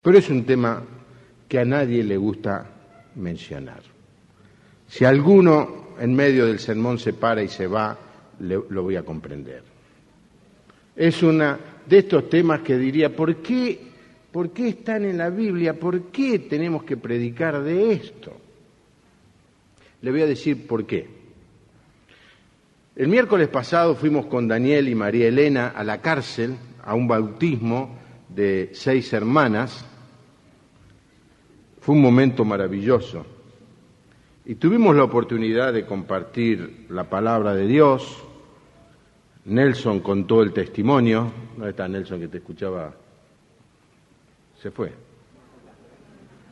pero es un tema que a nadie le gusta mencionar. Si alguno en medio del sermón se para y se va, lo voy a comprender. Es uno de estos temas que diría, ¿por qué están en la Biblia? ¿Por qué tenemos que predicar de esto? Le voy a decir por qué. El miércoles pasado fuimos con Daniel y María Elena a la cárcel, a un bautismo de 6 hermanas. Fue un momento maravilloso. Y tuvimos la oportunidad de compartir la palabra de Dios. Nelson contó el testimonio. ¿Dónde está Nelson que te escuchaba? Se fue.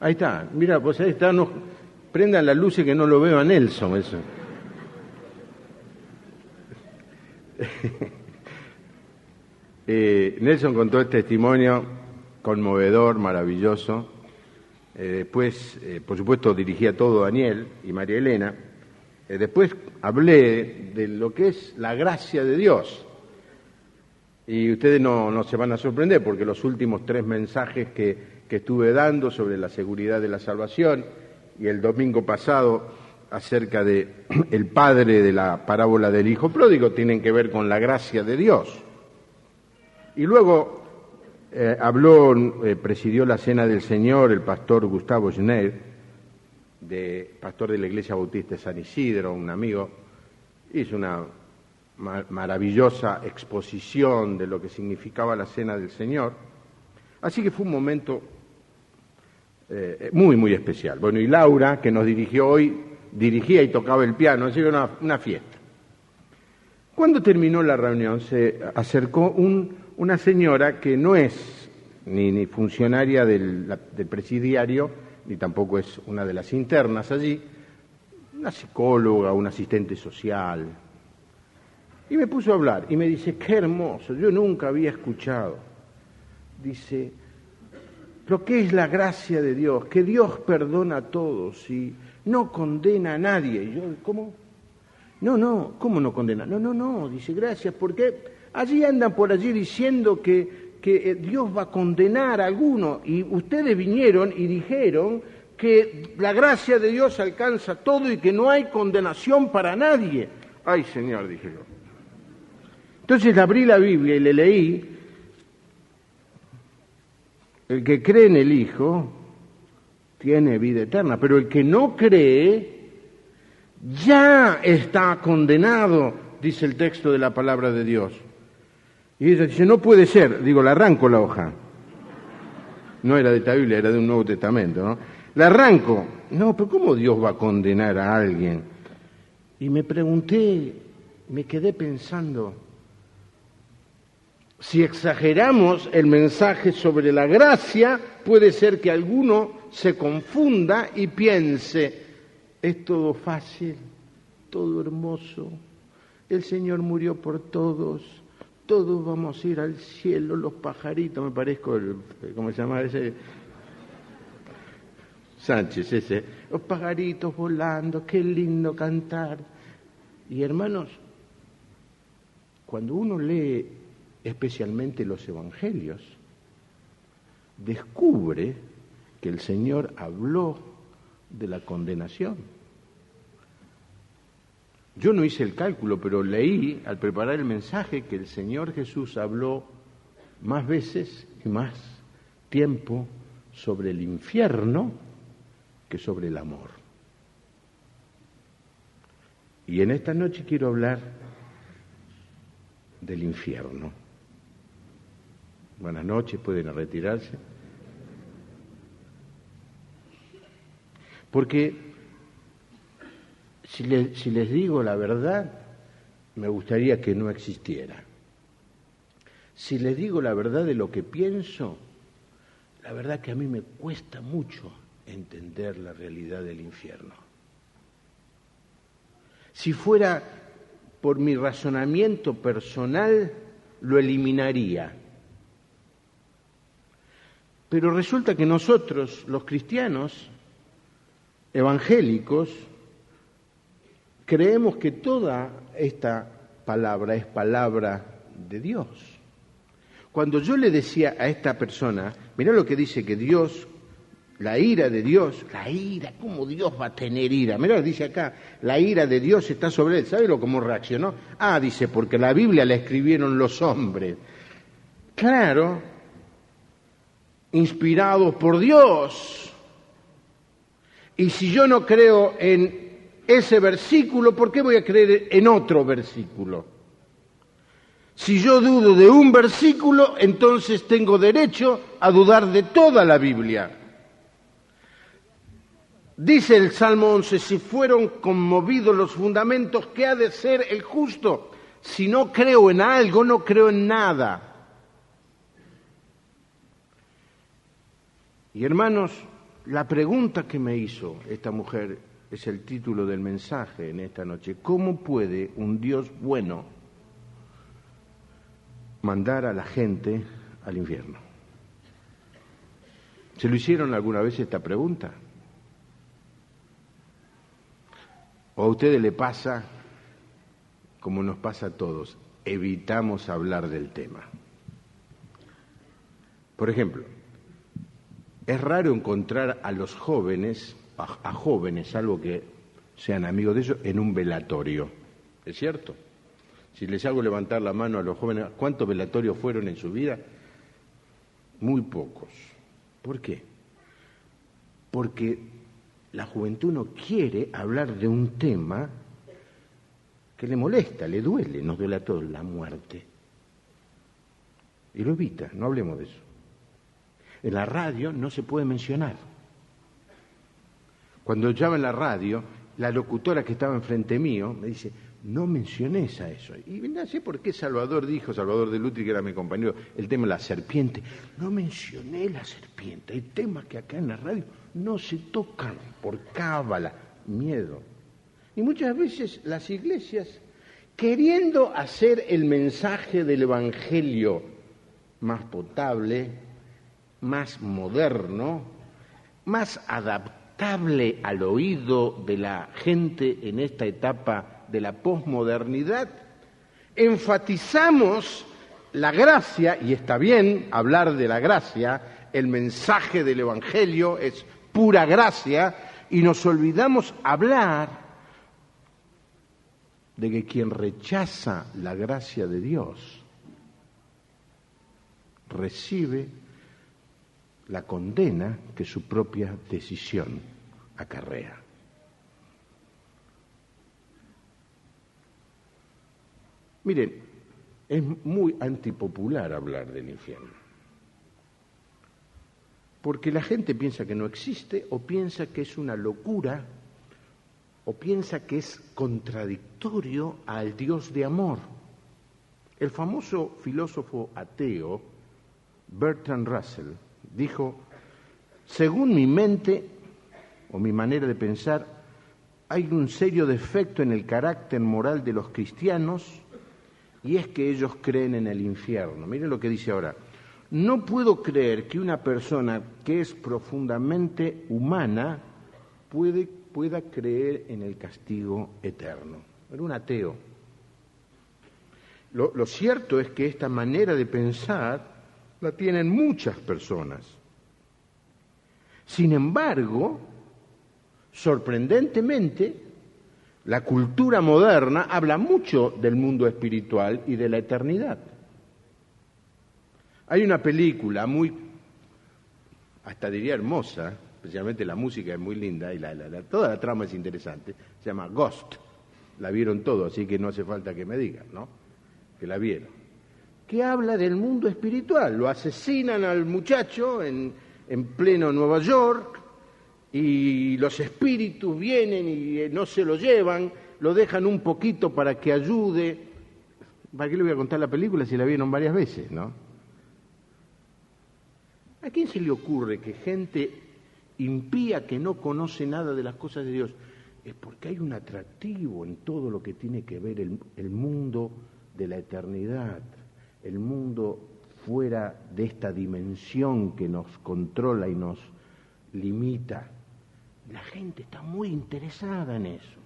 Ahí está. Mira, pues ahí está. No, prendan las luces que no lo veo a Nelson. Eso. Nelson contó el testimonio conmovedor, maravilloso. Después, por supuesto, dirigía todo Daniel y María Elena. Después hablé de lo que es la gracia de Dios. Y ustedes no se van a sorprender porque los últimos 3 mensajes que estuve dando sobre la seguridad de la salvación y el domingo pasado acerca de el padre de la parábola del hijo pródigo tienen que ver con la gracia de Dios. Y luego presidió la Cena del Señor el pastor Gustavo Schneider, pastor de la Iglesia Bautista de San Isidro, un amigo. Hizo una maravillosa exposición de lo que significaba la Cena del Señor. Así que fue un momento muy, muy especial. Bueno, y Laura, que nos dirigió hoy, dirigía y tocaba el piano, así que una fiesta. Cuando terminó la reunión se acercó una señora que no es ni funcionaria del presidiario, ni tampoco es una de las internas allí, una psicóloga, un asistente social. Y me puso a hablar y me dice, qué hermoso, yo nunca había escuchado. Dice, lo que es la gracia de Dios, que Dios perdona a todos y no condena a nadie. Y yo, ¿cómo? No, ¿cómo no condena? No, dice, gracias, porque allí andan por allí diciendo que Dios va a condenar a alguno, y ustedes vinieron y dijeron que la gracia de Dios alcanza todo y que no hay condenación para nadie. Ay, Señor, dije yo. Entonces abrí la Biblia y le leí, el que cree en el Hijo tiene vida eterna, pero el que no cree ya está condenado, dice el texto de la palabra de Dios. Y ella dice, no puede ser. Digo, le arranco la hoja. No era de esta Biblia, era de un Nuevo Testamento, ¿no? La arranco. No, pero ¿cómo Dios va a condenar a alguien? Y me pregunté, me quedé pensando, si exageramos el mensaje sobre la gracia, puede ser que alguno se confunda y piense, es todo fácil, todo hermoso, el Señor murió por todos vamos a ir al cielo, los pajaritos, me parezco, ¿cómo se llama ese? Sánchez, ese, los pajaritos volando, qué lindo cantar. Y hermanos, cuando uno lee especialmente los evangelios, descubre que el Señor habló de la condenación. Yo no hice el cálculo, pero leí al preparar el mensaje que el Señor Jesús habló más veces y más tiempo sobre el infierno que sobre el amor. Y en esta noche quiero hablar del infierno. Buenas noches, pueden retirarse. Porque si les digo la verdad, me gustaría que no existiera. Si les digo la verdad de lo que pienso, la verdad que a mí me cuesta mucho entender la realidad del infierno. Si fuera por mi razonamiento personal, lo eliminaría. Pero resulta que nosotros, los cristianos evangélicos, creemos que toda esta palabra es palabra de Dios. Cuando yo le decía a esta persona, mirá lo que dice que Dios, la ira de Dios, la ira, ¿cómo Dios va a tener ira? Mirá, dice acá, la ira de Dios está sobre él. ¿Sabe cómo reaccionó? Ah, dice, porque la Biblia la escribieron los hombres. Claro, inspirados por Dios. Y si yo no creo en ese versículo, ¿por qué voy a creer en otro versículo? Si yo dudo de un versículo, entonces tengo derecho a dudar de toda la Biblia. Dice el Salmo 11, si fueron conmovidos los fundamentos, ¿qué ha de ser el justo? Si no creo en algo, no creo en nada. Y hermanos, la pregunta que me hizo esta mujer es el título del mensaje en esta noche. ¿Cómo puede un Dios bueno mandar a la gente al infierno? ¿Se lo hicieron alguna vez esta pregunta? ¿O a ustedes le pasa como nos pasa a todos? Evitamos hablar del tema. Por ejemplo, es raro encontrar a los jóvenes, a jóvenes, salvo que sean amigos de ellos, en un velatorio. ¿Es cierto? Si les hago levantar la mano a los jóvenes, ¿cuántos velatorios fueron en su vida? Muy pocos. ¿Por qué? Porque la juventud no quiere hablar de un tema que le molesta, le duele, nos duele a todos, la muerte. Y lo evita, no hablemos de eso. En la radio no se puede mencionar. Cuando llama en la radio, la locutora que estaba enfrente mío me dice, no menciones a eso. Y no sé por qué Salvador de Lutri, que era mi compañero, el tema de la serpiente. No mencioné la serpiente. Hay temas que acá en la radio no se tocan por cábala, miedo. Y muchas veces las iglesias, queriendo hacer el mensaje del Evangelio más potable, más moderno, más adaptable al oído de la gente en esta etapa de la posmodernidad, enfatizamos la gracia, y está bien hablar de la gracia, el mensaje del Evangelio es pura gracia, y nos olvidamos hablar de que quien rechaza la gracia de Dios recibe la condena que su propia decisión acarrea. Miren, es muy antipopular hablar del infierno, porque la gente piensa que no existe, o piensa que es una locura, o piensa que es contradictorio al Dios de amor. El famoso filósofo ateo Bertrand Russell dijo, según mi mente o mi manera de pensar, hay un serio defecto en el carácter moral de los cristianos, y es que ellos creen en el infierno. Miren lo que dice ahora. No puedo creer que una persona que es profundamente humana pueda creer en el castigo eterno. Era un ateo. Lo cierto es que esta manera de pensar la tienen muchas personas. Sin embargo, sorprendentemente, la cultura moderna habla mucho del mundo espiritual y de la eternidad. Hay una película muy, hasta diría hermosa, especialmente la música es muy linda y toda la trama es interesante, se llama Ghost. La vieron todos, así que no hace falta que me digan, ¿no? Que la vieron. Que habla del mundo espiritual. Lo asesinan al muchacho en pleno Nueva York, y los espíritus vienen y no se lo llevan, lo dejan un poquito para que ayude. ¿Para qué le voy a contar la película si la vieron varias veces, no? ¿A quién se le ocurre que gente impía que no conoce nada de las cosas de Dios? Es porque hay un atractivo en todo lo que tiene que ver el mundo de la eternidad, el mundo fuera de esta dimensión que nos controla y nos limita. La gente está muy interesada en eso.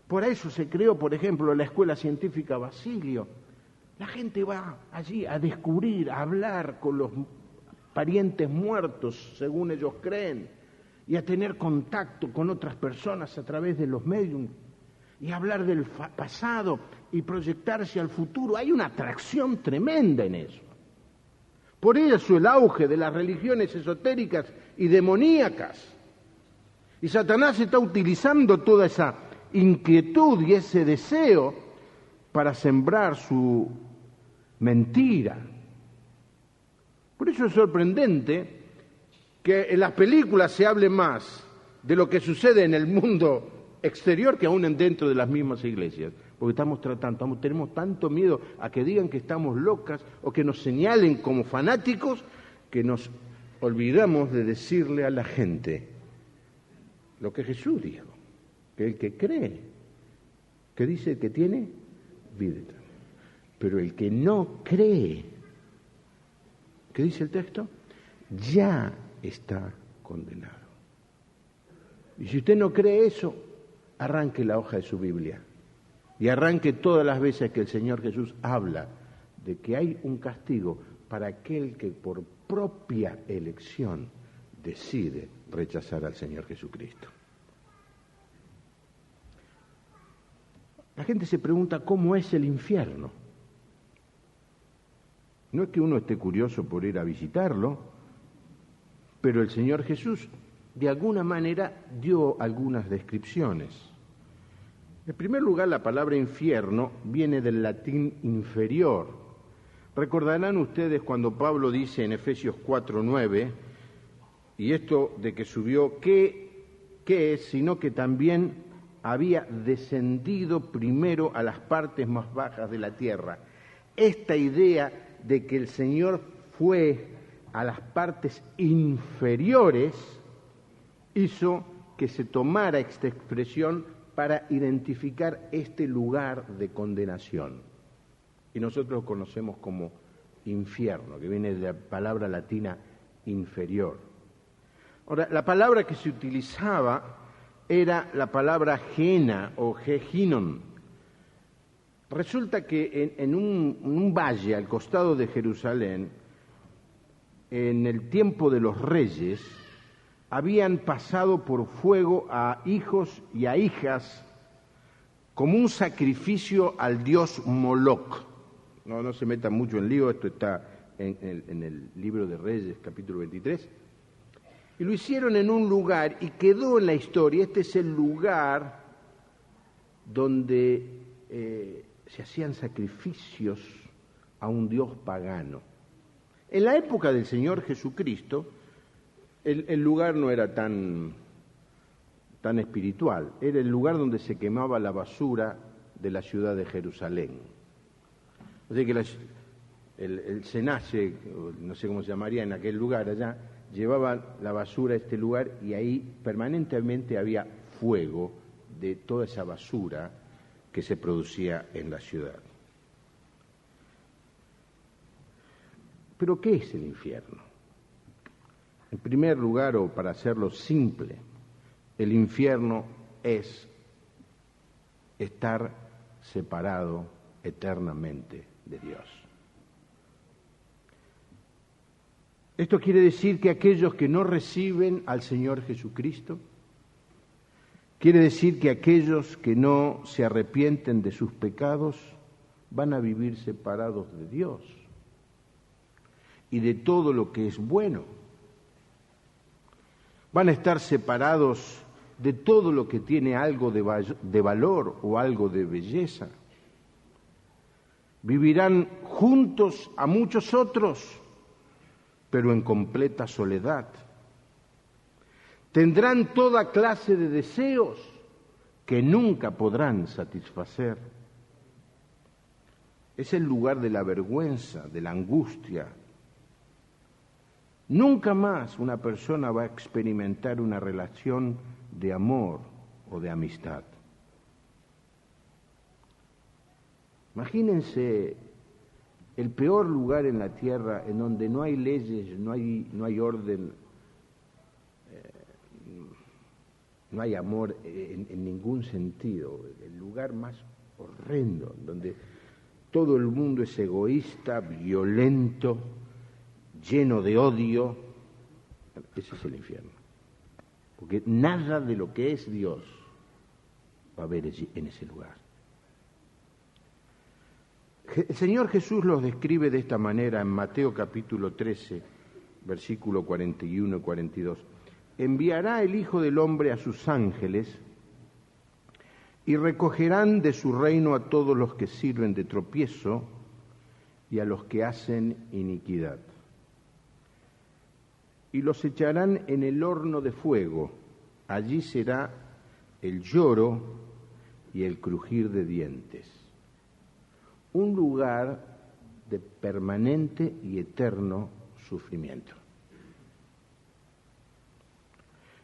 Por eso se creó, por ejemplo, la Escuela Científica Basilio, La gente va allí a descubrir, a hablar con los parientes muertos, según ellos creen, y a tener contacto con otras personas a través de los medios, y hablar del pasado y proyectarse al futuro. Hay una atracción tremenda en eso. Por eso el auge de las religiones esotéricas y demoníacas. Y Satanás está utilizando toda esa inquietud y ese deseo para sembrar su mentira. Por eso es sorprendente que en las películas se hable más de lo que sucede en el mundo exterior que aún dentro de las mismas iglesias. Porque tenemos tanto miedo a que digan que estamos locas o que nos señalen como fanáticos que nos olvidamos de decirle a la gente lo que Jesús dijo, que el que cree, que dice que tiene vida eterna. Pero el que no cree, ¿qué dice el texto? Ya está condenado. Y si usted no cree eso, arranque la hoja de su Biblia y arranque todas las veces que el Señor Jesús habla de que hay un castigo para aquel que por propia elección decide rechazar al Señor Jesucristo. La gente se pregunta cómo es el infierno. No es que uno esté curioso por ir a visitarlo, pero el Señor Jesús de alguna manera dio algunas descripciones. En primer lugar, la palabra infierno viene del latín inferior. Recordarán ustedes cuando Pablo dice en Efesios 4:9, y esto de que subió, ¿qué es? Sino que también había descendido primero a las partes más bajas de la tierra. Esta idea de que el Señor fue a las partes inferiores hizo que se tomara esta expresión para identificar este lugar de condenación. Y nosotros lo conocemos como infierno, que viene de la palabra latina inferior. Ahora, la palabra que se utilizaba era la palabra Gehenna o Gehinon. Resulta que en un valle al costado de Jerusalén, en el tiempo de los reyes, habían pasado por fuego a hijos y a hijas como un sacrificio al dios Moloch. No se metan mucho en lío, esto está en el libro de Reyes, capítulo 23. Y lo hicieron en un lugar y quedó en la historia. Este es el lugar donde se hacían sacrificios a un dios pagano. En la época del Señor Jesucristo, el lugar no era tan espiritual, era el lugar donde se quemaba la basura de la ciudad de Jerusalén. O sea que el cenace, no sé cómo se llamaría en aquel lugar allá, llevaba la basura a este lugar y ahí permanentemente había fuego de toda esa basura que se producía en la ciudad. ¿Pero qué es el infierno? En primer lugar, o para hacerlo simple, el infierno es estar separado eternamente de Dios. Esto quiere decir que aquellos que no reciben al Señor Jesucristo, quiere decir que aquellos que no se arrepienten de sus pecados van a vivir separados de Dios y de todo lo que es bueno. Van a estar separados de todo lo que tiene algo de valor o algo de belleza. Vivirán juntos a muchos otros, pero en completa soledad. Tendrán toda clase de deseos que nunca podrán satisfacer. Es el lugar de la vergüenza, de la angustia. Nunca más una persona va a experimentar una relación de amor o de amistad. Imagínense el peor lugar en la tierra en donde no hay leyes, no hay orden, no hay amor en ningún sentido. El lugar más horrendo, donde todo el mundo es egoísta, violento, lleno de odio. Ese es el infierno. Porque nada de lo que es Dios va a haber en ese lugar. El Señor Jesús los describe de esta manera en Mateo capítulo 13, versículo 41 y 42. Enviará el Hijo del Hombre a sus ángeles y recogerán de su reino a todos los que sirven de tropiezo y a los que hacen iniquidad. Y los echarán en el horno de fuego. Allí será el lloro y el crujir de dientes. Un lugar de permanente y eterno sufrimiento.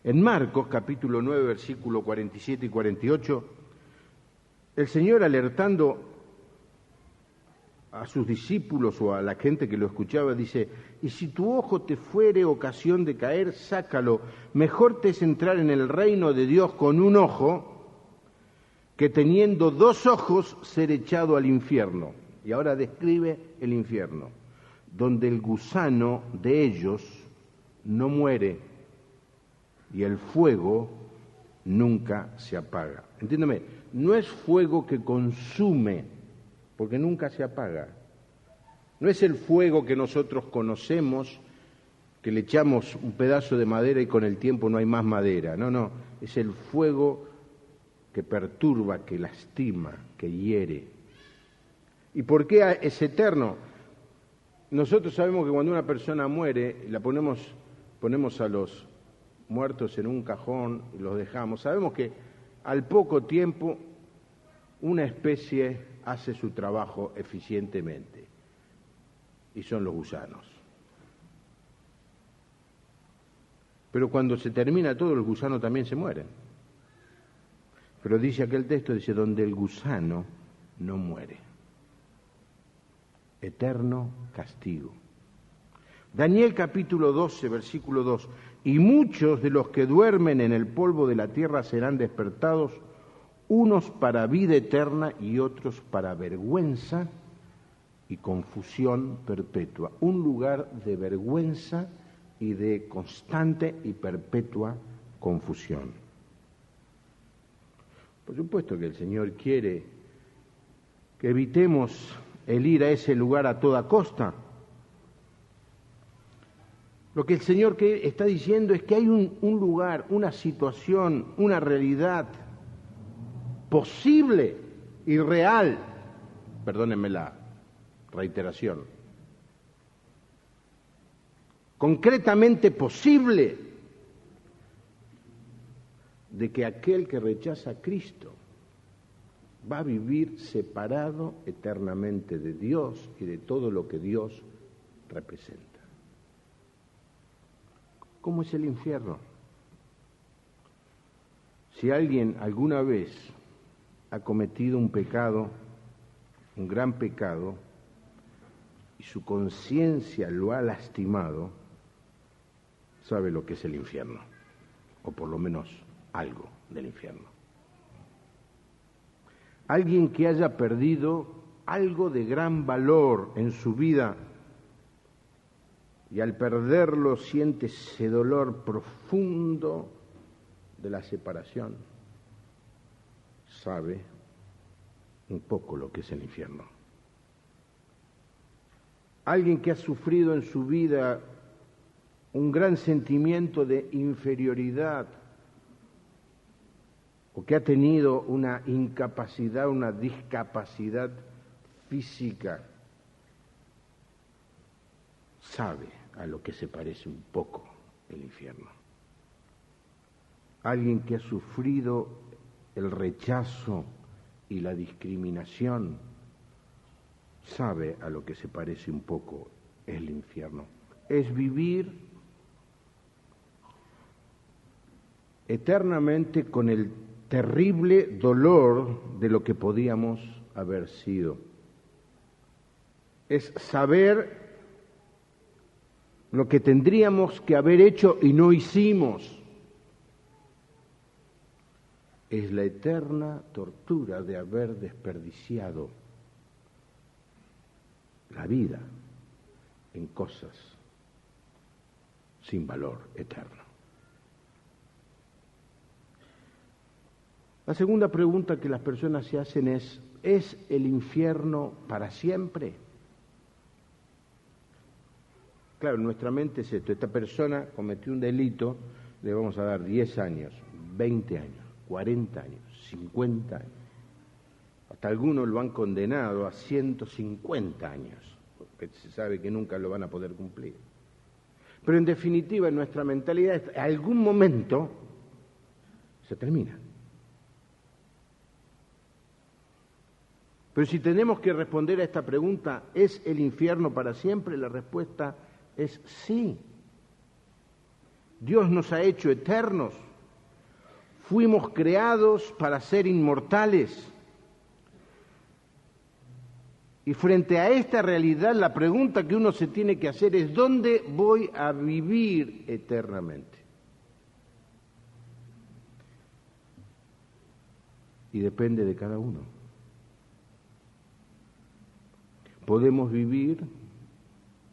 En Marcos capítulo 9, versículo 47 y 48, el Señor, alertando a sus discípulos o a la gente que lo escuchaba, dice: y si tu ojo te fuere ocasión de caer, sácalo. Mejor te es entrar en el reino de Dios con un ojo que teniendo 2 ojos ser echado al infierno. Y ahora describe el infierno, donde el gusano de ellos no muere y el fuego nunca se apaga. Entiéndeme, no es fuego que consume, porque nunca se apaga. No es el fuego que nosotros conocemos, que le echamos un pedazo de madera y con el tiempo no hay más madera. No, es el fuego que perturba, que lastima, que hiere. ¿Y por qué es eterno? Nosotros sabemos que cuando una persona muere, la ponemos a los muertos en un cajón y los dejamos. Sabemos que al poco tiempo una especie hace su trabajo eficientemente, y son los gusanos. Pero cuando se termina todo, el gusano también se muere. Pero dice aquel texto, dice, donde el gusano no muere. Eterno castigo. Daniel capítulo 12, versículo 2. Y muchos de los que duermen en el polvo de la tierra serán despertados, unos para vida eterna y otros para vergüenza y confusión perpetua. Un lugar de vergüenza y de constante y perpetua confusión. Por supuesto que el Señor quiere que evitemos el ir a ese lugar a toda costa. Lo que el Señor está diciendo es que hay un lugar, una situación, una realidad posible y real, perdónenme la reiteración, concretamente posible, de que aquel que rechaza a Cristo va a vivir separado eternamente de Dios y de todo lo que Dios representa. ¿Cómo es el infierno? Si alguien alguna vez ha cometido un pecado, un gran pecado, y su conciencia lo ha lastimado, sabe lo que es el infierno, o por lo menos algo del infierno. Alguien que haya perdido algo de gran valor en su vida y al perderlo siente ese dolor profundo de la separación, sabe un poco lo que es el infierno. Alguien que ha sufrido en su vida un gran sentimiento de inferioridad o que ha tenido una incapacidad, una discapacidad física, sabe a lo que se parece un poco el infierno. Alguien que ha sufrido el rechazo y la discriminación, sabe a lo que se parece un poco el infierno. Es vivir eternamente con el terrible dolor de lo que podíamos haber sido. Es saber lo que tendríamos que haber hecho y no hicimos. Es la eterna tortura de haber desperdiciado la vida en cosas sin valor eterno. La segunda pregunta que las personas se hacen ¿es el infierno para siempre? Claro, en nuestra mente es esto: esta persona cometió un delito, le vamos a dar 10 años, 20 años, 40 años, 50 años. Hasta algunos lo han condenado a 150 años, porque se sabe que nunca lo van a poder cumplir. Pero en definitiva, en nuestra mentalidad, en algún momento se termina. Pero si tenemos que responder a esta pregunta, ¿es el infierno para siempre? La respuesta es sí. Dios nos ha hecho eternos. Fuimos creados para ser inmortales. Y frente a esta realidad, la pregunta que uno se tiene que hacer es: ¿dónde voy a vivir eternamente? Y depende de cada uno. Podemos vivir,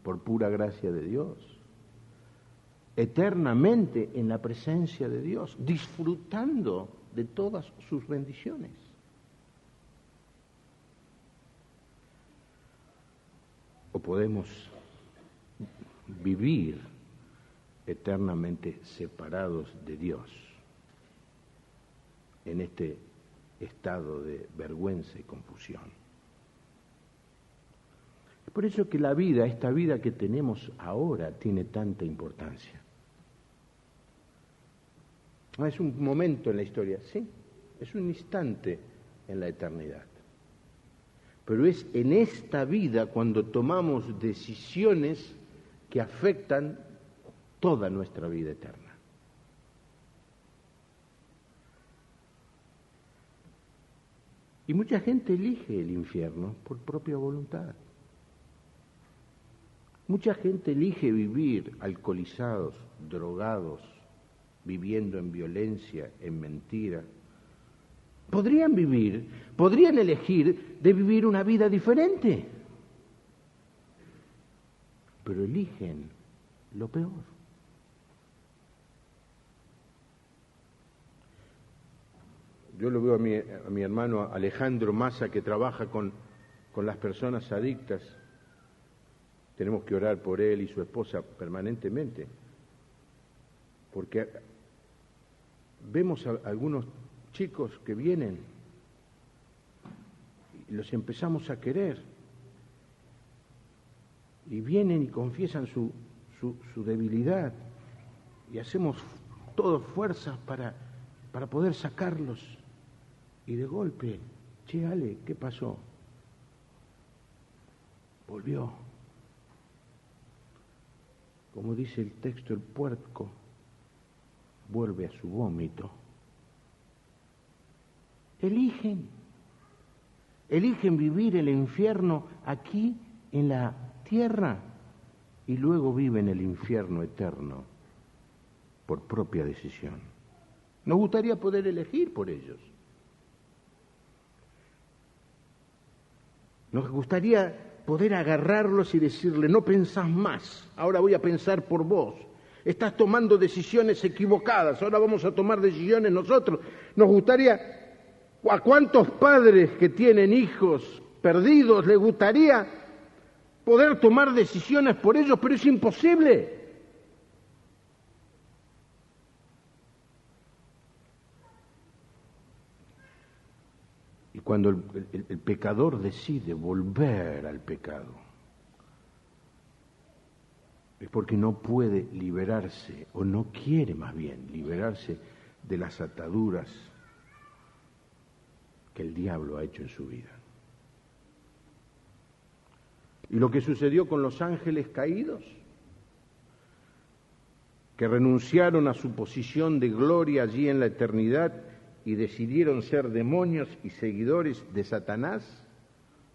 por pura gracia de Dios, eternamente en la presencia de Dios, disfrutando de todas sus bendiciones. O podemos vivir eternamente separados de Dios, en este estado de vergüenza y confusión. Es por eso que la vida, esta vida que tenemos ahora, tiene tanta importancia. No es un momento en la historia, sí, es un instante en la eternidad. Pero es en esta vida cuando tomamos decisiones que afectan toda nuestra vida eterna. Y mucha gente elige el infierno por propia voluntad. Mucha gente elige vivir alcoholizados, drogados, viviendo en violencia, en mentira. Podrían elegir de vivir una vida diferente, pero eligen lo peor. Yo lo veo a mi hermano Alejandro Massa, que trabaja con las personas adictas. Tenemos que orar por él y su esposa permanentemente, porque vemos a algunos chicos que vienen y los empezamos a querer, y vienen y confiesan su debilidad, y hacemos todo fuerzas para poder sacarlos, y de golpe: che, Ale, ¿qué pasó? Volvió. Como dice el texto, el puerco vuelve a su vómito. Eligen vivir el infierno aquí en la tierra y luego viven el infierno eterno por propia decisión. Nos gustaría poder elegir por ellos. Nos gustaría poder agarrarlos y decirle: no pensás más, ahora voy a pensar por vos. Estás tomando decisiones equivocadas, ahora vamos a tomar decisiones nosotros. Nos gustaría... ¿A cuántos padres que tienen hijos perdidos les gustaría poder tomar decisiones por ellos? Pero es imposible. Y cuando el pecador decide volver al pecado, es porque no puede liberarse, o no quiere más bien liberarse de las ataduras que el diablo ha hecho en su vida. Y lo que sucedió con los ángeles caídos, que renunciaron a su posición de gloria allí en la eternidad y decidieron ser demonios y seguidores de Satanás,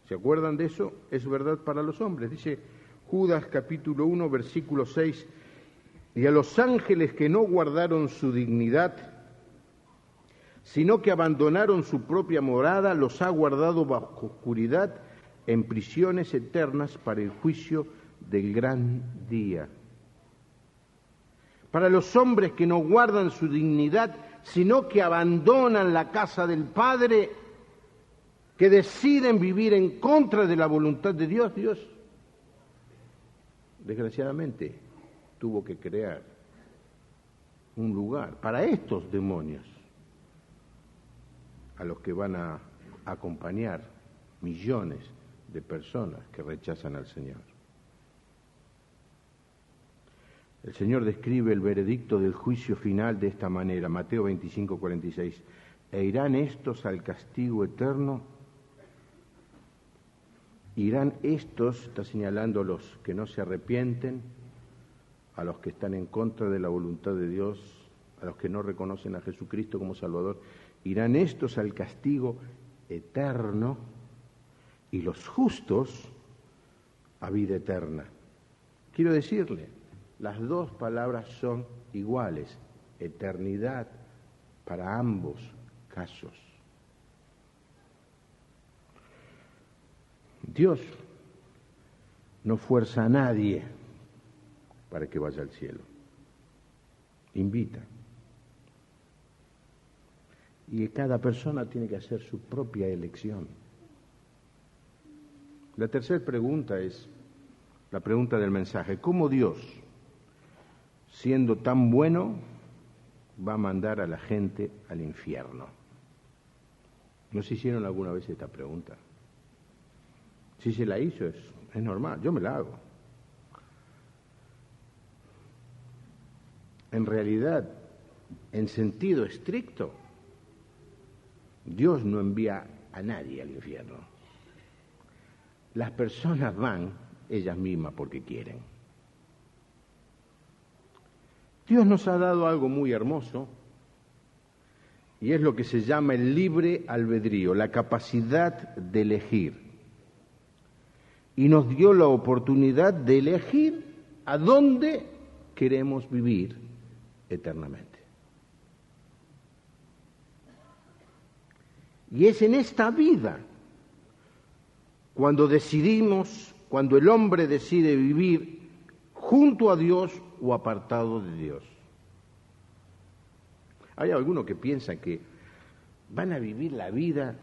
¿se acuerdan de eso? Es verdad para los hombres. Dice Judas capítulo 1, versículo 6, y a los ángeles que no guardaron su dignidad, sino que abandonaron su propia morada, los ha guardado bajo oscuridad en prisiones eternas para el juicio del gran día. Para los hombres que no guardan su dignidad, sino que abandonan la casa del Padre, que deciden vivir en contra de la voluntad de Dios, Dios, desgraciadamente, tuvo que crear un lugar para estos demonios, a los que van a acompañar millones de personas que rechazan al Señor. El Señor describe el veredicto del juicio final de esta manera, Mateo 25:46. ¿E irán estos al castigo eterno? Irán estos, está señalando a los que no se arrepienten, a los que están en contra de la voluntad de Dios, a los que no reconocen a Jesucristo como Salvador. Irán estos al castigo eterno y los justos a vida eterna. Quiero decirle, las dos palabras son iguales, eternidad para ambos casos. Dios no fuerza a nadie para que vaya al cielo. Invita. Y cada persona tiene que hacer su propia elección. La tercera pregunta es la pregunta del mensaje. ¿Cómo Dios, siendo tan bueno, va a mandar a la gente al infierno? ¿No se hicieron alguna vez esta pregunta? Si se la hizo, es normal, yo me la hago. En realidad, en sentido estricto, Dios no envía a nadie al infierno. Las personas van ellas mismas porque quieren. Dios nos ha dado algo muy hermoso, y es lo que se llama el libre albedrío, la capacidad de elegir. Y nos dio la oportunidad de elegir a dónde queremos vivir eternamente. Y es en esta vida cuando decidimos, cuando el hombre decide vivir junto a Dios o apartado de Dios. Hay algunos que piensan que van a vivir la vida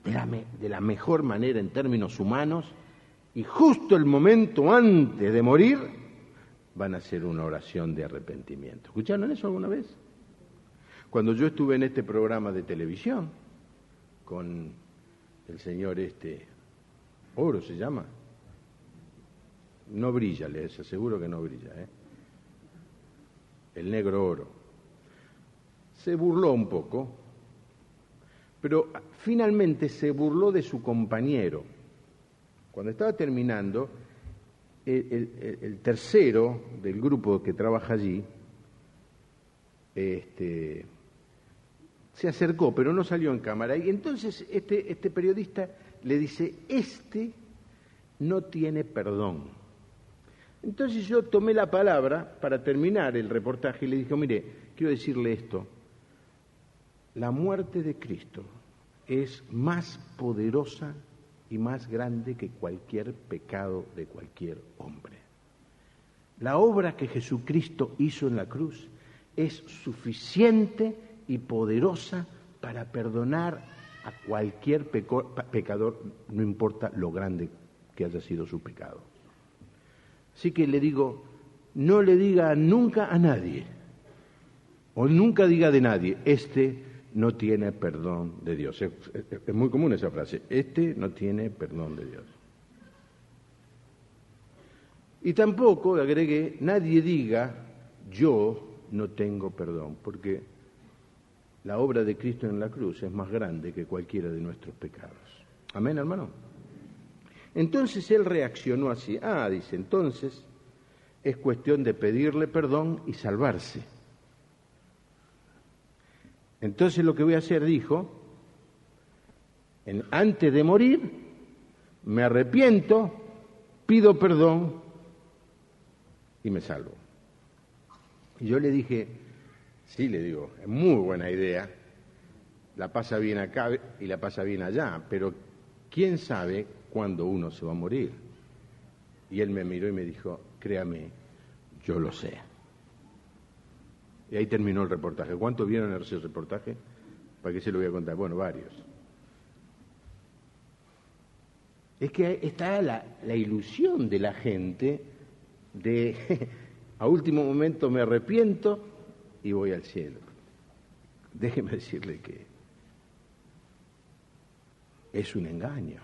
de la mejor manera en términos humanos, y justo el momento antes de morir van a hacer una oración de arrepentimiento. ¿Escucharon eso alguna vez? Cuando yo estuve en este programa de televisión con el señor Oro se llama, no brilla, les aseguro que no brilla, el negro Oro, se burló un poco, pero finalmente se burló de su compañero. Cuando estaba terminando, el tercero del grupo que trabaja allí se acercó, pero no salió en cámara. Y entonces este periodista le dice, no tiene perdón. Entonces yo tomé la palabra para terminar el reportaje y le dije, mire, quiero decirle esto. La muerte de Cristo es más poderosa y más grande que cualquier pecado de cualquier hombre. La obra que Jesucristo hizo en la cruz es suficiente y poderosa para perdonar a cualquier pecador, no importa lo grande que haya sido su pecado. Así que le digo, no le diga nunca a nadie, o nunca diga de nadie, no tiene perdón de Dios. Es muy común esa frase, no tiene perdón de Dios. Y tampoco, agregué, nadie diga, yo no tengo perdón, porque la obra de Cristo en la cruz es más grande que cualquiera de nuestros pecados. Amén, hermano. Entonces él reaccionó así. Dice, entonces es cuestión de pedirle perdón y salvarse. Entonces lo que voy a hacer, dijo, antes de morir, me arrepiento, pido perdón y me salvo. Y yo le dije, sí, le digo, es muy buena idea, la pasa bien acá y la pasa bien allá, pero quién sabe cuándo uno se va a morir. Y él me miró y me dijo, créame, yo lo sé. Y ahí terminó el reportaje. ¿Cuántos vieron ese reportaje? ¿Para qué se lo voy a contar? Bueno, varios. Es que está la ilusión de la gente de a último momento me arrepiento y voy al cielo. Déjeme decirle que es un engaño.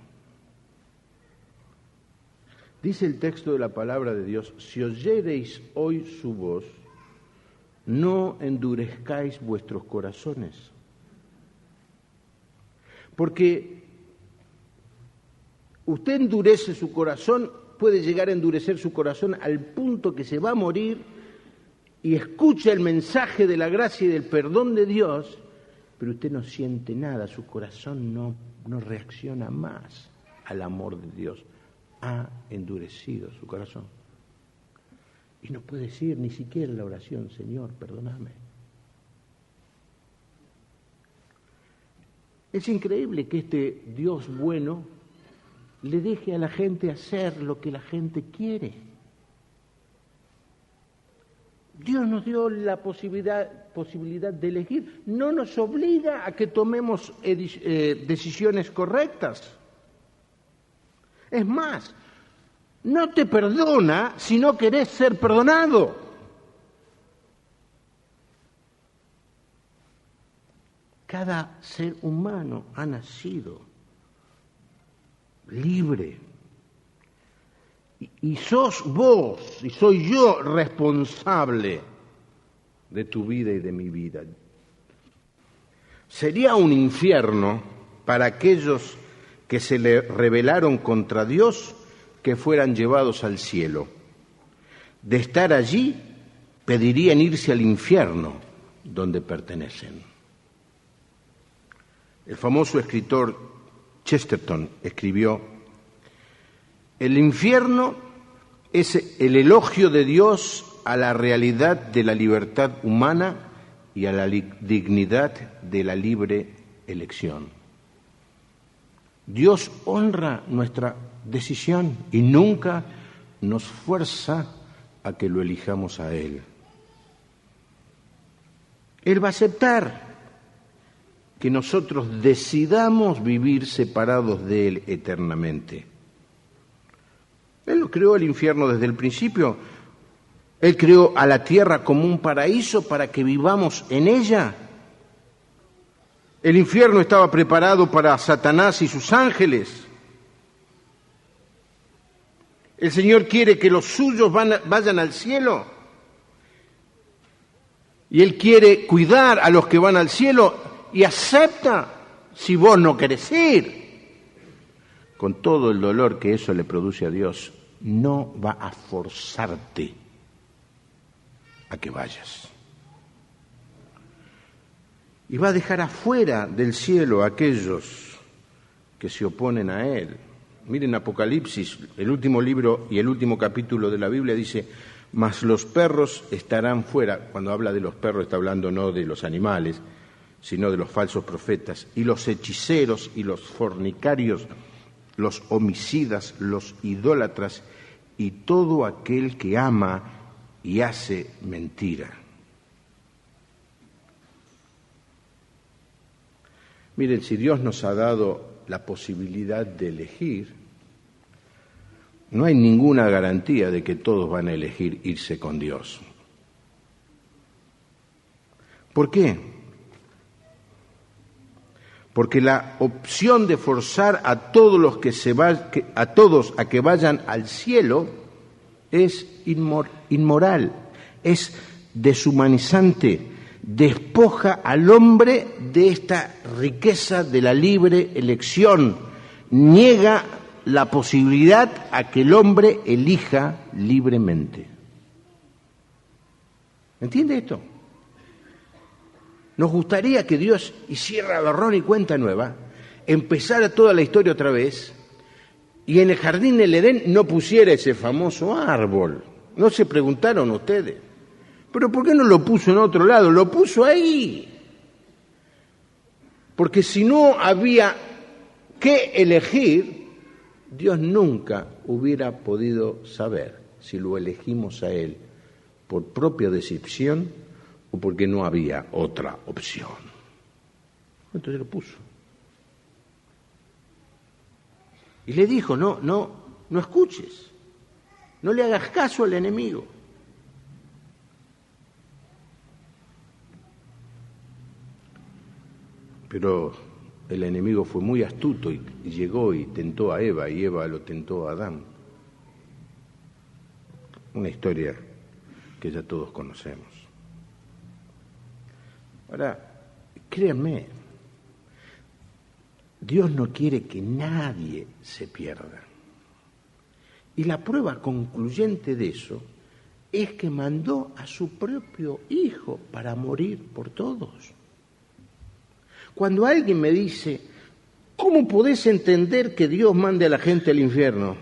Dice el texto de la palabra de Dios, si oyereis hoy su voz, no endurezcáis vuestros corazones. Porque usted endurece su corazón, puede llegar a endurecer su corazón al punto que se va a morir y escucha el mensaje de la gracia y del perdón de Dios, pero usted no siente nada, su corazón no reacciona más al amor de Dios. Ha endurecido su corazón. Y no puede decir ni siquiera la oración, Señor, perdóname. Es increíble que este Dios bueno le deje a la gente hacer lo que la gente quiere. Dios nos dio la posibilidad de elegir, no nos obliga a que tomemos decisiones correctas. Es más, no te perdona si no querés ser perdonado. Cada ser humano ha nacido libre. Y sos vos, y soy yo responsable de tu vida y de mi vida. Sería un infierno para aquellos que se le rebelaron contra Dios, que fueran llevados al cielo. De estar allí, pedirían irse al infierno, donde pertenecen. El famoso escritor Chesterton escribió: el infierno es el elogio de Dios a la realidad de la libertad humana y a la dignidad de la libre elección. Dios honra nuestra decisión y nunca nos fuerza a que lo elijamos a Él. Él va a aceptar que nosotros decidamos vivir separados de Él eternamente. Él no creó el infierno desde el principio. Él creó a la tierra como un paraíso para que vivamos en ella. El infierno estaba preparado para Satanás y sus ángeles. El Señor quiere que los suyos vayan al cielo. Y Él quiere cuidar a los que van al cielo y acepta si vos no querés ir. Con todo el dolor que eso le produce a Dios, no va a forzarte a que vayas. Y va a dejar afuera del cielo a aquellos que se oponen a Él. Miren Apocalipsis, el último libro y el último capítulo de la Biblia dice: mas los perros estarán fuera. Cuando habla de los perros está hablando no de los animales, sino de los falsos profetas. Y los hechiceros y los fornicarios, los homicidas, los idólatras y todo aquel que ama y hace mentira. Miren, si Dios nos ha dado la posibilidad de elegir, no hay ninguna garantía de que todos van a elegir irse con Dios. ¿Por qué? Porque la opción de forzar a todos los a que vayan al cielo es inmoral, es deshumanizante, despoja al hombre de esta riqueza de la libre elección, niega la posibilidad a que el hombre elija libremente. ¿Entiende esto? Nos gustaría que Dios hiciera borrón y cuenta nueva, empezara toda la historia otra vez y en el jardín del Edén no pusiera ese famoso árbol. ¿No se preguntaron ustedes? ¿Pero por qué no lo puso en otro lado? Lo puso ahí. Porque si no había que elegir, Dios nunca hubiera podido saber si lo elegimos a Él por propia decisión o porque no había otra opción. Entonces lo puso. Y le dijo, no escuches, no le hagas caso al enemigo. Pero el enemigo fue muy astuto y llegó y tentó a Eva, y Eva lo tentó a Adán. Una historia que ya todos conocemos. Ahora, créanme, Dios no quiere que nadie se pierda. Y la prueba concluyente de eso es que mandó a su propio Hijo para morir por todos. Cuando alguien me dice, ¿cómo podés entender que Dios mande a la gente al infierno?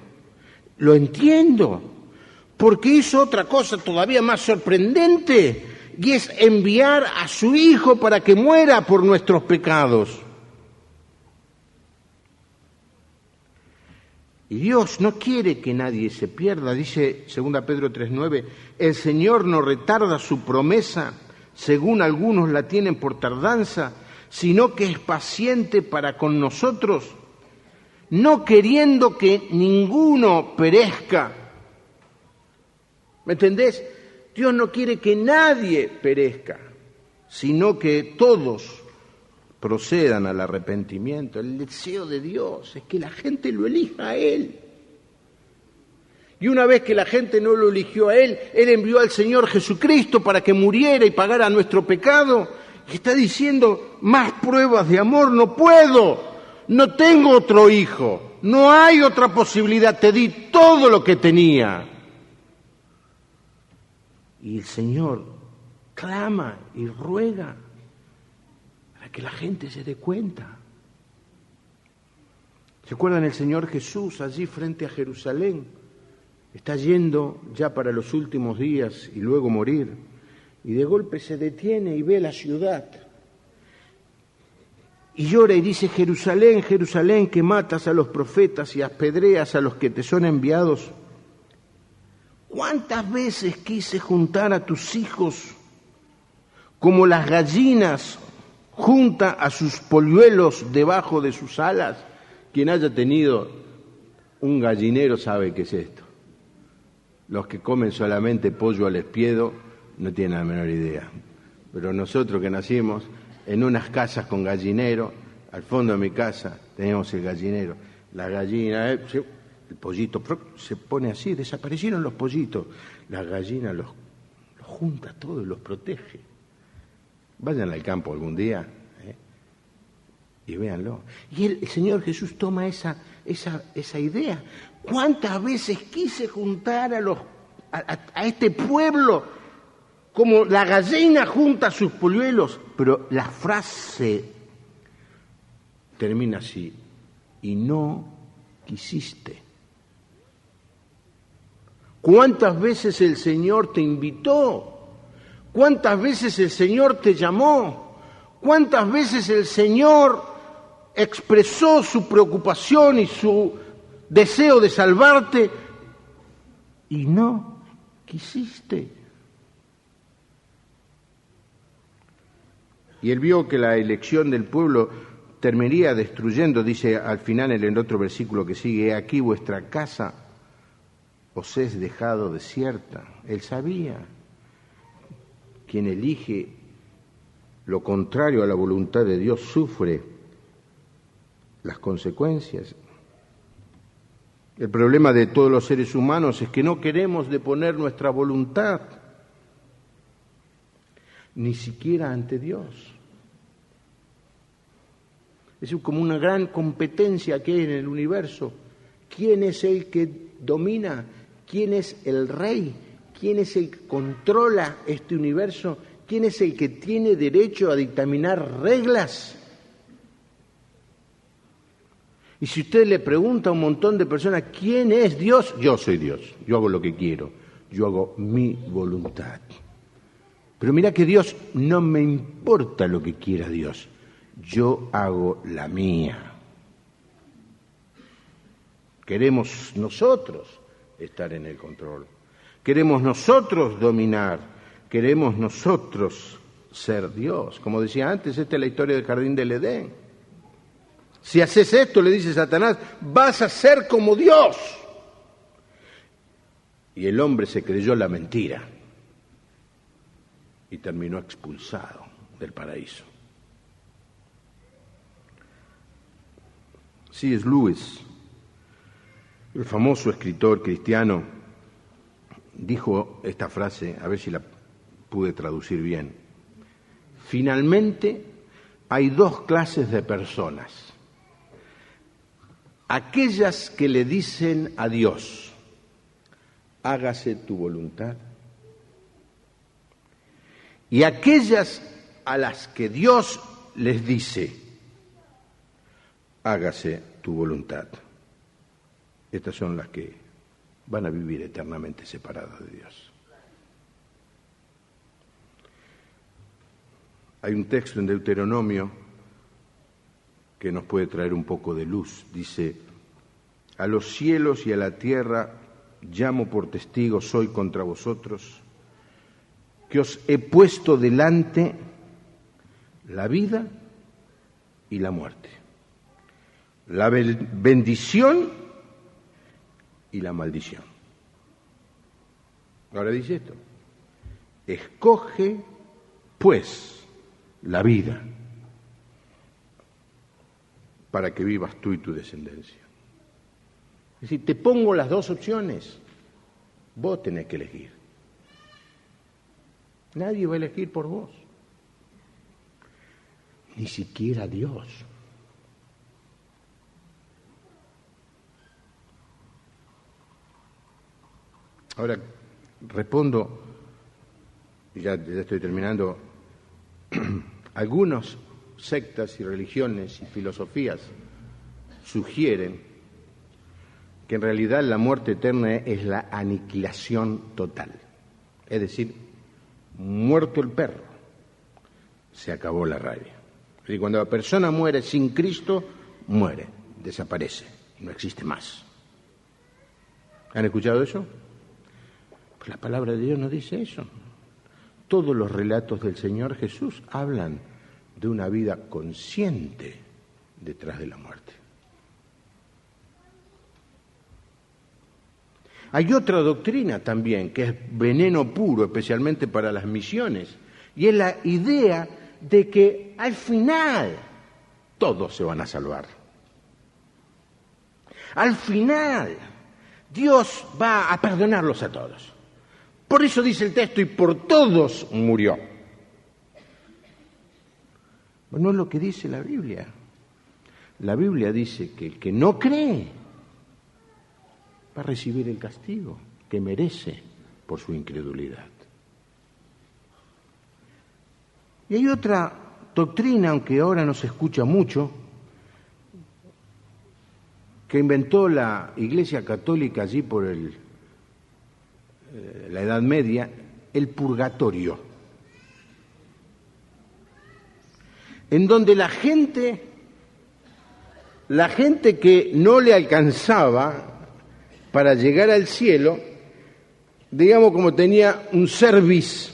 Lo entiendo, porque hizo otra cosa todavía más sorprendente, y es enviar a su Hijo para que muera por nuestros pecados. Y Dios no quiere que nadie se pierda, dice 2 Pedro 3:9, el Señor no retarda su promesa, según algunos la tienen por tardanza, sino que es paciente para con nosotros, no queriendo que ninguno perezca. ¿Me entendés? Dios no quiere que nadie perezca, sino que todos procedan al arrepentimiento. El deseo de Dios es que la gente lo elija a Él. Y una vez que la gente no lo eligió a Él, Él envió al Señor Jesucristo para que muriera y pagara nuestro pecado. Y está diciendo, más pruebas de amor no puedo, no tengo otro hijo, no hay otra posibilidad, te di todo lo que tenía. Y el Señor clama y ruega para que la gente se dé cuenta. ¿Se acuerdan el Señor Jesús allí frente a Jerusalén? Está yendo ya para los últimos días y luego morir. Y de golpe se detiene y ve la ciudad. Y llora y dice, Jerusalén, Jerusalén, que matas a los profetas y apedreas a los que te son enviados. ¿Cuántas veces quise juntar a tus hijos como las gallinas junta a sus polluelos debajo de sus alas? Quien haya tenido un gallinero sabe qué es esto. Los que comen solamente pollo al espiedo no tienen la menor idea. Pero nosotros que nacimos en unas casas con gallinero, al fondo de mi casa teníamos el gallinero. La gallina, el pollito se pone así, desaparecieron los pollitos. La gallina los junta todo y los protege. Vayan al campo algún día y véanlo. Y el Señor Jesús toma esa idea. ¿Cuántas veces quise juntar a este pueblo como la gallina junta sus polluelos? Pero la frase termina así, y no quisiste. ¿Cuántas veces el Señor te invitó? ¿Cuántas veces el Señor te llamó? ¿Cuántas veces el Señor expresó su preocupación y su deseo de salvarte y no quisiste? Y él vio que la elección del pueblo terminaría destruyendo, dice al final en el otro versículo que sigue, aquí vuestra casa os es dejado desierta. Él sabía, quien elige lo contrario a la voluntad de Dios sufre las consecuencias. El problema de todos los seres humanos es que no queremos deponer nuestra voluntad, ni siquiera ante Dios. Es como una gran competencia que hay en el universo. ¿Quién es el que domina? ¿Quién es el rey? ¿Quién es el que controla este universo? ¿Quién es el que tiene derecho a dictaminar reglas? Y si usted le pregunta a un montón de personas, ¿quién es Dios? Yo soy Dios, yo hago lo que quiero, yo hago mi voluntad. Pero mira que Dios, no me importa lo que quiera Dios, yo hago la mía. Queremos nosotros estar en el control. Queremos nosotros dominar. Queremos nosotros ser Dios. Como decía antes, esta es la historia del jardín del Edén. Si haces esto, le dice Satanás, vas a ser como Dios. Y el hombre se creyó la mentira y terminó expulsado del paraíso. C.S. Lewis, el famoso escritor cristiano, dijo esta frase, a ver si la pude traducir bien. Finalmente, hay dos clases de personas. Aquellas que le dicen a Dios, hágase tu voluntad. Y aquellas a las que Dios les dice, hágase tu voluntad. Estas son las que van a vivir eternamente separadas de Dios. Hay un texto en Deuteronomio que nos puede traer un poco de luz. Dice, a los cielos y a la tierra llamo por testigo, soy contra vosotros, que os he puesto delante la vida y la muerte, la bendición y la maldición. Ahora dice esto, escoge pues la vida para que vivas tú y tu descendencia. Es decir, te pongo las dos opciones, vos tenés que elegir. Nadie va a elegir por vos, ni siquiera Dios. Ahora, respondo, y ya estoy terminando, algunas sectas y religiones y filosofías sugieren que en realidad la muerte eterna es la aniquilación total. Es decir, muerto el perro, se acabó la rabia. Y cuando la persona muere sin Cristo, muere, desaparece, no existe más. ¿Han escuchado eso? Pues la palabra de Dios nos dice eso. Todos los relatos del Señor Jesús hablan de una vida consciente detrás de la muerte. Hay otra doctrina también que es veneno puro, especialmente para las misiones, y es la idea de que al final todos se van a salvar. Al final Dios va a perdonarlos a todos. Por eso dice el texto, y por todos murió. Pero no es lo que dice la Biblia. La Biblia dice que el que no cree va a recibir el castigo que merece por su incredulidad. Y hay otra doctrina, aunque ahora no se escucha mucho, que inventó la Iglesia Católica allí por la Edad Media, el purgatorio, en donde la gente que no le alcanzaba para llegar al cielo, digamos como tenía un service,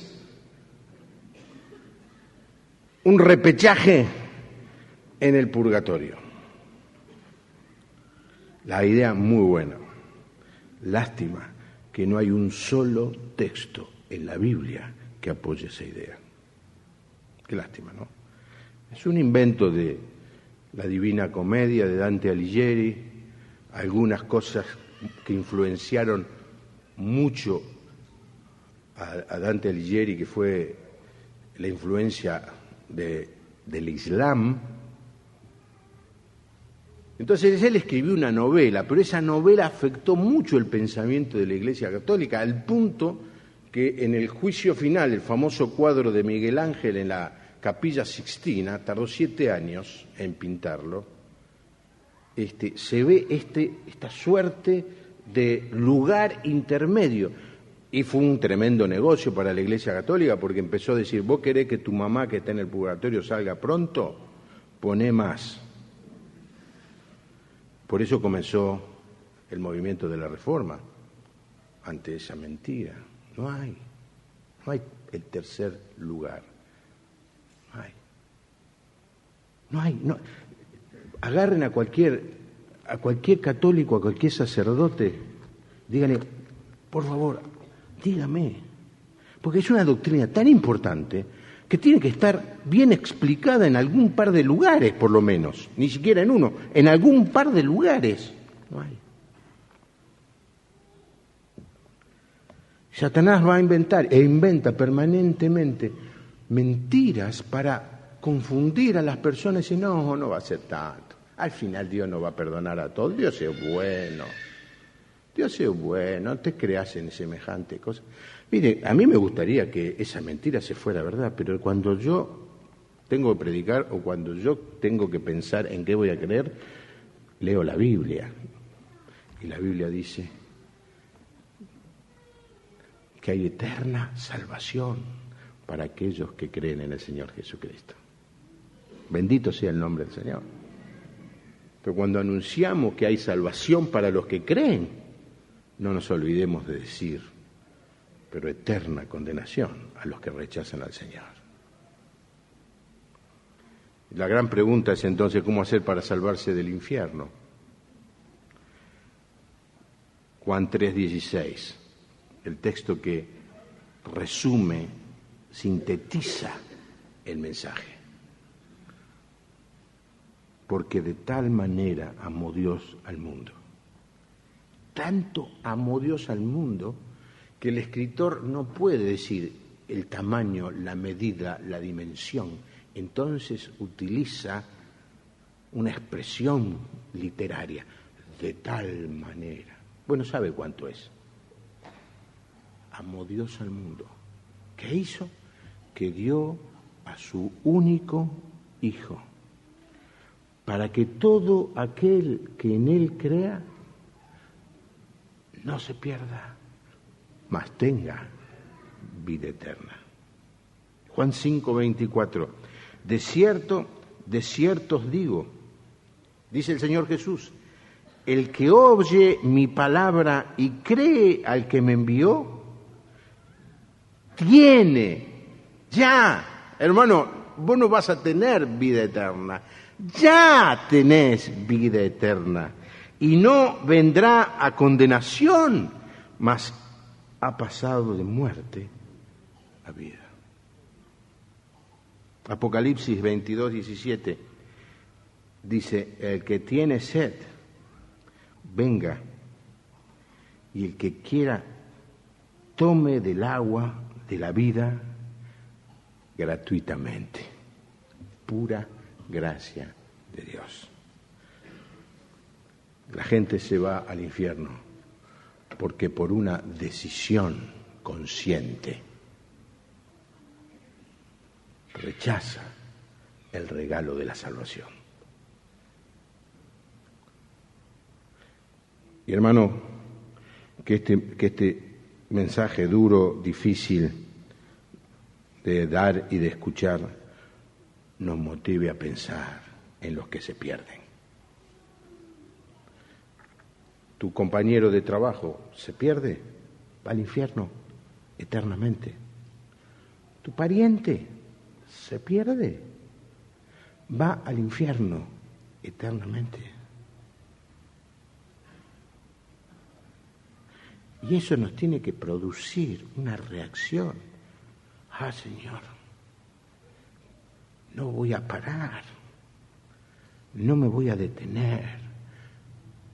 un repechaje en el purgatorio. La idea muy buena. Lástima que no hay un solo texto en la Biblia que apoye esa idea. Qué lástima, ¿no? Es un invento de la Divina Comedia de Dante Alighieri, algunas cosas que influenciaron mucho a Dante Alighieri, que fue la influencia del Islam. Entonces él escribió una novela, pero esa novela afectó mucho el pensamiento de la Iglesia Católica, al punto que en el juicio final, el famoso cuadro de Miguel Ángel en la Capilla Sixtina, tardó 7 años en pintarlo, se ve esta suerte de lugar intermedio. Y fue un tremendo negocio para la Iglesia Católica, porque empezó a decir, vos querés que tu mamá que está en el purgatorio salga pronto, poné más. Por eso comenzó el movimiento de la Reforma ante esa mentira. No hay el tercer lugar. No. Agarren a cualquier católico, a cualquier sacerdote, díganle, por favor, dígame, porque es una doctrina tan importante que tiene que estar bien explicada en algún par de lugares, por lo menos, ni siquiera en uno, en algún par de lugares. No hay. Satanás va a inventar e inventa permanentemente mentiras para confundir a las personas y no va a ser tanto. Al final Dios no va a perdonar a todos. Dios es bueno. No te creas en semejante cosa. Mire, a mí me gustaría que esa mentira se fuera verdad, pero cuando yo tengo que predicar o cuando yo tengo que pensar en qué voy a creer, leo la Biblia. Y la Biblia dice que hay eterna salvación para aquellos que creen en el Señor Jesucristo. Bendito sea el nombre del Señor. Pero cuando anunciamos que hay salvación para los que creen, no nos olvidemos de decir, pero eterna condenación a los que rechazan al Señor. La gran pregunta es entonces, ¿cómo hacer para salvarse del infierno? Juan 3:16, el texto que resume, sintetiza el mensaje. Porque de tal manera amó Dios al mundo. Tanto amó Dios al mundo que el escritor no puede decir el tamaño, la medida, la dimensión. Entonces utiliza una expresión literaria, de tal manera. Bueno, ¿sabe cuánto es? Amó Dios al mundo. ¿Qué hizo? Que dio a su único Hijo, para que todo aquel que en Él crea no se pierda, mas tenga vida eterna. Juan 5:24. De cierto os digo, dice el Señor Jesús, el que oye mi palabra y cree al que me envió, tiene ya, hermano, vos no vas a tener vida eterna, ya tenés vida eterna y no vendrá a condenación, mas ha pasado de muerte a vida. Apocalipsis 22:17 dice, el que tiene sed, venga, y el que quiera, tome del agua de la vida gratuitamente. Pura gracia de Dios. La gente se va al infierno porque por una decisión consciente rechaza el regalo de la salvación. Y hermano, que este mensaje duro, difícil de dar y de escuchar, nos motive a pensar en los que se pierden. Tu compañero de trabajo se pierde, va al infierno eternamente. Tu pariente se pierde, va al infierno eternamente. Y eso nos tiene que producir una reacción. Ah, Señor, no voy a parar, no me voy a detener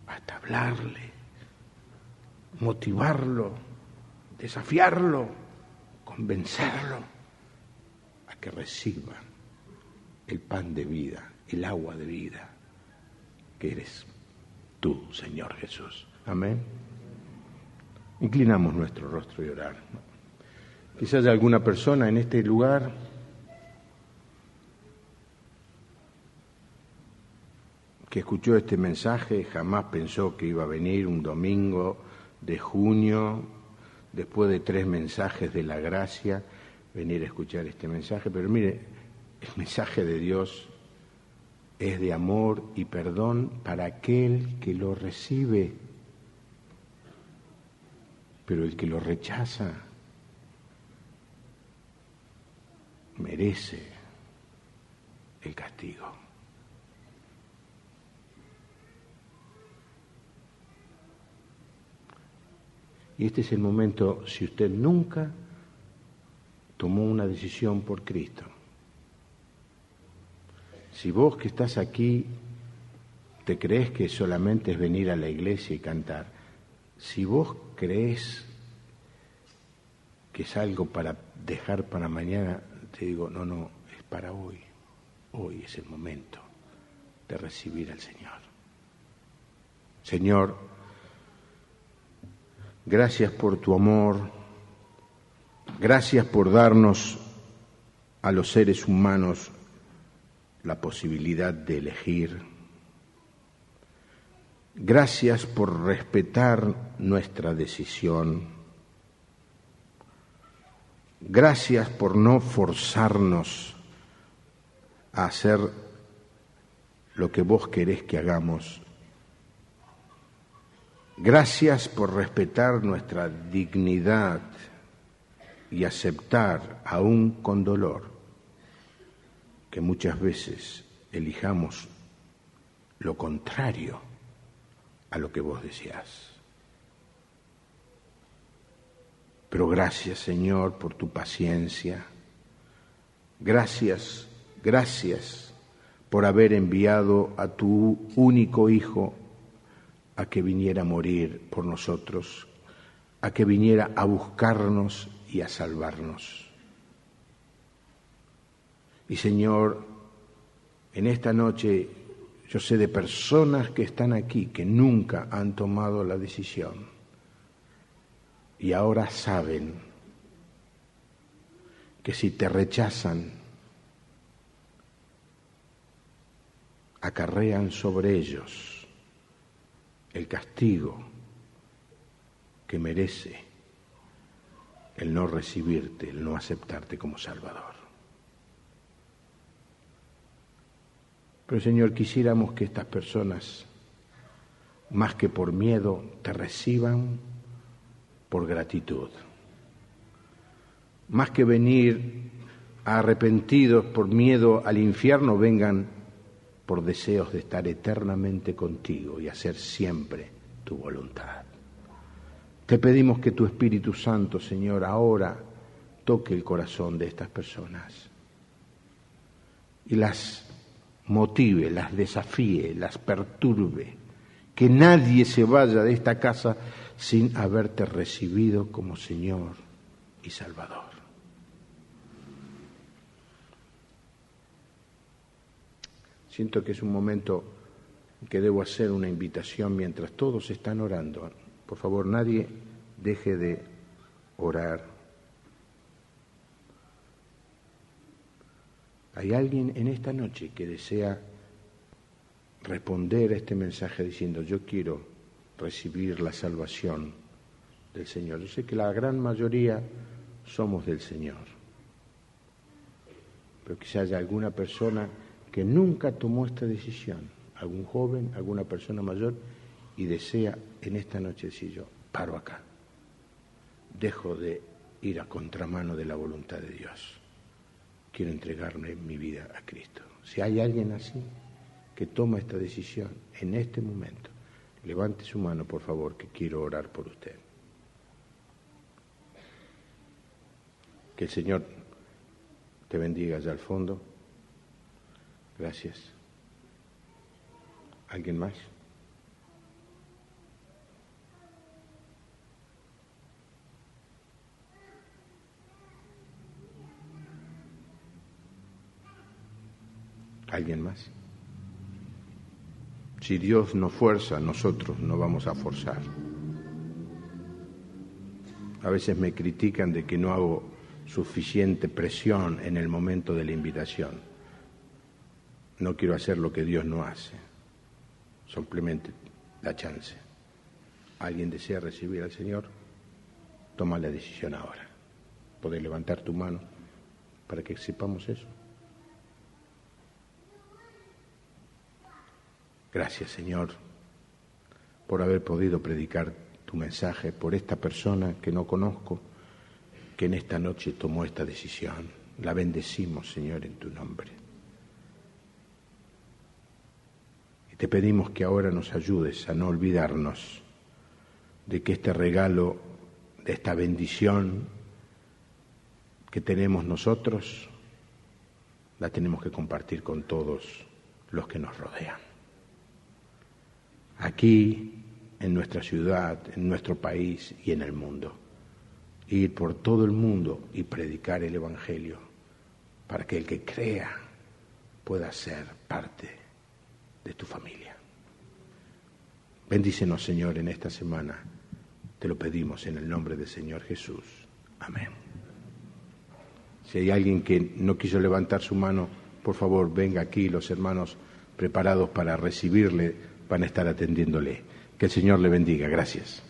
hasta hablarle, motivarlo, desafiarlo, convencerlo a que reciba el pan de vida, el agua de vida, que eres tú, Señor Jesús. Amén. Inclinamos nuestro rostro y orar. Quizás haya alguna persona en este lugar que escuchó este mensaje, jamás pensó que iba a venir un domingo de junio, después de 3 mensajes de la gracia, venir a escuchar este mensaje. Pero mire, el mensaje de Dios es de amor y perdón para aquel que lo recibe. Pero el que lo rechaza merece el castigo. Y este es el momento, si usted nunca tomó una decisión por Cristo, si vos que estás aquí te crees que solamente es venir a la iglesia y cantar, si vos crees que es algo para dejar para mañana, te digo, no, es para hoy. Hoy es el momento de recibir al Señor. Señor, gracias por tu amor, gracias por darnos a los seres humanos la posibilidad de elegir. Gracias por respetar nuestra decisión. Gracias por no forzarnos a hacer lo que vos querés que hagamos. Gracias por respetar nuestra dignidad y aceptar, aún con dolor, que muchas veces elijamos lo contrario a lo que vos deseás. Pero gracias, Señor, por tu paciencia. Gracias por haber enviado a tu único Hijo a que viniera a morir por nosotros, a que viniera a buscarnos y a salvarnos. Y Señor, en esta noche yo sé de personas que están aquí que nunca han tomado la decisión y ahora saben que si te rechazan, acarrean sobre ellos el castigo que merece el no recibirte, el no aceptarte como Salvador. Pero Señor, quisiéramos que estas personas, más que por miedo, te reciban por gratitud. Más que venir arrepentidos por miedo al infierno, vengan por deseos de estar eternamente contigo y hacer siempre tu voluntad. Te pedimos que tu Espíritu Santo, Señor, ahora toque el corazón de estas personas y las motive, las desafíe, las perturbe, que nadie se vaya de esta casa sin haberte recibido como Señor y Salvador. Siento que es un momento que debo hacer una invitación mientras todos están orando. Por favor, nadie deje de orar. ¿Hay alguien en esta noche que desea responder a este mensaje diciendo, yo quiero recibir la salvación del Señor? Yo sé que la gran mayoría somos del Señor, pero quizá haya alguna persona que nunca tomó esta decisión, algún joven, alguna persona mayor, y desea en esta noche decir, yo paro acá, dejo de ir a contramano de la voluntad de Dios, quiero entregarme mi vida a Cristo. Si hay alguien así que toma esta decisión en este momento, levante su mano, por favor, que quiero orar por usted. Que el Señor te bendiga allá al fondo. Gracias. ¿Alguien más? ¿Alguien más? Si Dios no fuerza, nosotros no vamos a forzar. A veces me critican de que no hago suficiente presión en el momento de la invitación. No quiero hacer lo que Dios no hace, simplemente la chance. ¿Alguien desea recibir al Señor? Toma la decisión ahora. ¿Podés levantar tu mano para que sepamos eso? Gracias, Señor, por haber podido predicar tu tu mensaje, por esta persona que no conozco, que en esta noche tomó esta decisión. La bendecimos, Señor, en tu nombre. Y te pedimos que ahora nos ayudes a no olvidarnos de que este regalo, de esta bendición que tenemos nosotros, la tenemos que compartir con todos los que nos rodean. Aquí, en nuestra ciudad, en nuestro país y en el mundo. Ir por todo el mundo y predicar el Evangelio para que el que crea pueda ser parte de tu familia. Bendícenos, Señor, en esta semana. Te lo pedimos en el nombre del Señor Jesús. Amén. Si hay alguien que no quiso levantar su mano, por favor, venga aquí. Los hermanos preparados para recibirle van a estar atendiéndole. Que el Señor le bendiga. Gracias.